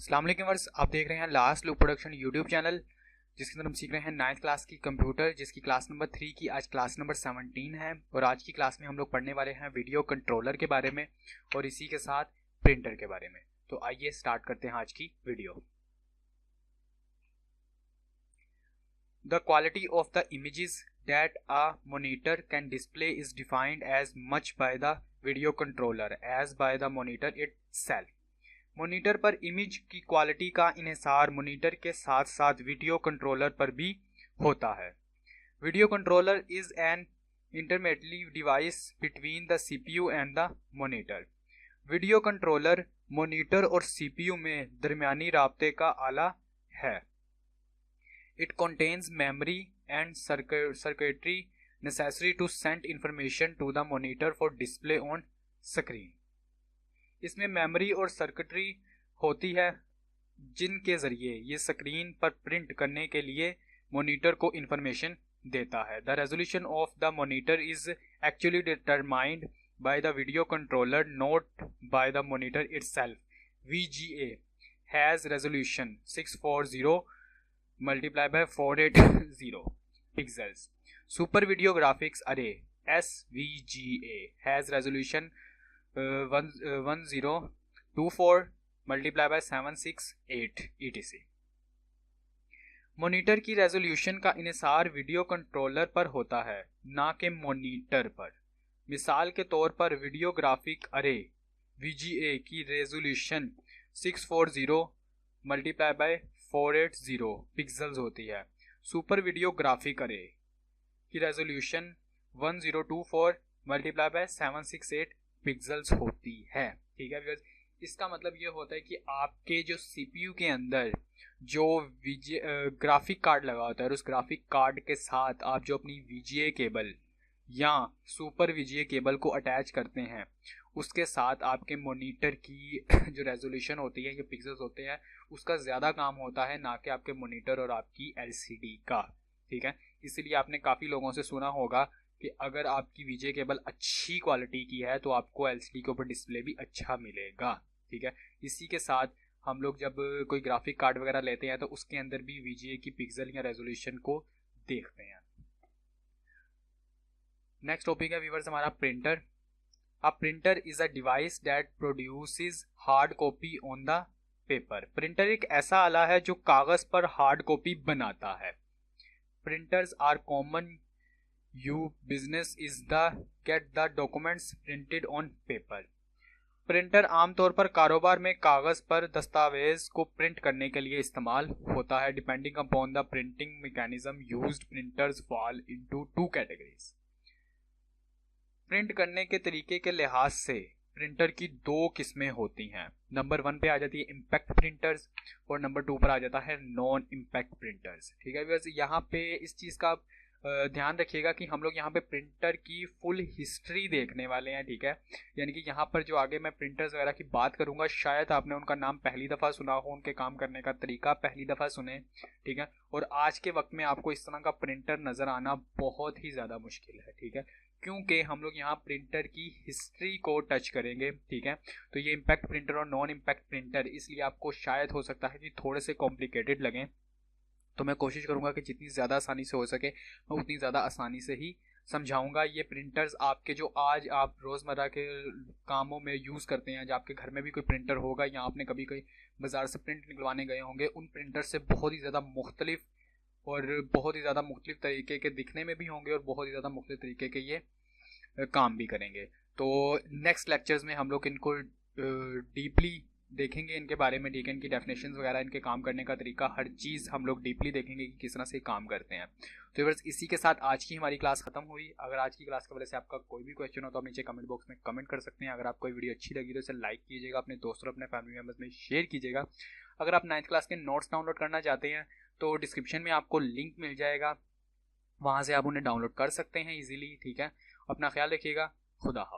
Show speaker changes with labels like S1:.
S1: अस्सलाम वालेकुम वर्स, आप देख रहे हैं last look production YouTube channel, जिसके अंदर हम सीख रहे हैं 9th क्लास की कंप्यूटर, जिसकी क्लास नंबर 3 की आज क्लास नंबर 17 है। और आज की क्लास में हम लोग पढ़ने वाले हैं वीडियो कंट्रोलर के बारे में और इसी के साथ प्रिंटर के बारे में। तो आइए स्टार्ट करते हैं आज की video. The quality of the images that a monitor can display is defined as much by the video controller as by the monitor itself। Monitor पर इमेज की क्वालिटी का इन्हिसार मॉनिटर के साथ साथ वीडियो कंट्रोलर पर भी होता है। Video controller is an intermediate device between the CPU and the monitor. Video controller monitor और सीपीयू में दरमियानी राब्ते का आला है। It contains memory and circuitry necessary to send information to the monitor for display on screen। इसमें memory और circuitry होती है जिनके जरिए ये स्क्रीन पर प्रिंट करने के लिए मॉनिटर को इंफॉर्मेशन देता है। The resolution of the monitor is actually determined by the video controller, not by the monitor itself. VGA has resolution 640 multiplied by 480 pixels। Super Video Graphics Array SVGA has resolution 1024 multiplied by 768 etc। Monitor की resolution का इन्हिसार video controller पर होता है, ना कि monitor पर। मिसाल के तौर पर वीडियो ग्राफिक अरे VGA की रेजोल्यूशन 640 मल्टीप्लाई बाय 480 पिक्सल्स होती है। सुपर वीडियो ग्राफिक अरे की रेजोल्यूशन 1024 मल्टीप्लाई बाय 768 पिक्सल्स होती है। ठीक है, इसका मतलब ये होता है कि आपके जो सीपीयू के अंदर जो ग्राफिक कार्ड लगा होता है, उस ग्राफिक कार्ड के साथ आप जो अपनी VGA केबल या सुपर VGA केबल को अटैच करते हैं, उसके साथ आपके मॉनिटर की जो रेजोल्यूशन होती है, ये पिक्सल्स होते हैं, उसका ज़्यादा काम होता है, ना कि आपके मॉनिटर और आपकी LCD का। ठीक है, इसलिए आपने काफ़ी लोगों से सुना होगा कि अगर आपकी VGA केबल अच्छी क्वालिटी की है तो आपको LCD के ऊपर डिस्प्ले भी अच्छा मिलेगा। ठीक है, इसी के साथ हम लोग जब कोई ग्राफिक कार्ड वगैरह लेते हैं तो उसके अंदर भी VGA की पिक्सल या रेजोल्यूशन को देखते हैं। नेक्स्ट टॉपिक है व्यूअर्स हमारा printer. A printer is a device that produces hard copy on the paper। Printer एक ऐसा आला है जो कागज पर हार्ड कॉपी बनाता है। Printers are common use business is the get the documents printed on paper। Printer आमतौर पर कारोबार में कागज पर दस्तावेज को प्रिंट करने के लिए इस्तेमाल होता है। Depending upon the printing mechanism used, printers fall into 2 categories. Print करने के तरीके के लिहाज से प्रिंटर की 2 किस्में होती हैं। नंबर 1 पे आ जाती है इम्पैक्ट प्रिंटर्स और नंबर 2 पर आ जाता है नॉन इम्पैक्ट प्रिंटर्स। ठीक है, बस यहाँ पे इस चीज़ का ध्यान रखिएगा कि हम लोग यहाँ पे प्रिंटर की फुल हिस्ट्री देखने वाले हैं। ठीक है, यानी कि यहाँ पर जो आगे मैं प्रिंटर्स वगैरह की बात करूँगा, शायद आपने उनका नाम पहली दफ़ा सुना हो, उनके काम करने का तरीका पहली दफ़ा सुने। ठीक है, और आज के वक्त में आपको इस तरह का प्रिंटर नज़र आना बहुत ही ज़्यादा मुश्किल है। ठीक है, क्योंकि हम लोग यहाँ प्रिंटर की हिस्ट्री को टच करेंगे। ठीक है, तो ये इम्पैक्ट प्रिंटर और नॉन इम्पैक्ट प्रिंटर इसलिए आपको शायद हो सकता है कि थोड़े से कॉम्प्लिकेटेड लगें, तो मैं कोशिश करूँगा कि जितनी ज़्यादा आसानी से हो सके मैं उतनी ज़्यादा आसानी से ही समझाऊंगा। ये प्रिंटर्स आपके जो आज आप रोज़मर्रा के कामों में यूज़ करते हैं, जब आपके घर में भी कोई प्रिंटर होगा या आपने कभी कोई बाज़ार से प्रिंट निकलवाने गए होंगे, उन प्रिंटर से बहुत ही ज़्यादा मुख्तलिफ और बहुत ही ज़्यादा मुख्तलिफ तरीके के दिखने में भी होंगे और बहुत ही ज़्यादा मुख्तलिफ तरीके के ये काम भी करेंगे। तो नेक्स्ट लेक्चर्स में हम लोग इनको डीपली देखेंगे इनके बारे में। ठीक है, इनकी डेफिनेशंस वगैरह, इनके काम करने का तरीका, हर चीज़ हम लोग डीपली देखेंगे कि किस तरह से काम करते हैं। तो बस इसी के साथ आज की हमारी क्लास ख़त्म हुई। अगर आज की क्लास की वजह से आपका कोई भी क्वेश्चन हो तो आप नीचे कमेंट बॉक्स में कमेंट कर सकते हैं। अगर आपको वीडियो अच्छी लगी तो इसे लाइक कीजिएगा, अपने दोस्तों और अपने फैमिली मेम्बर्स में शेयर कीजिएगा। अगर आप 9th क्लास के नोट्स डाउनलोड करना चाहते हैं तो डिस्क्रिप्शन में आपको लिंक मिल जाएगा, वहाँ से आप उन्हें डाउनलोड कर सकते हैं ईजिली। ठीक है, अपना ख्याल रखिएगा। खुदा हाफ़िज़।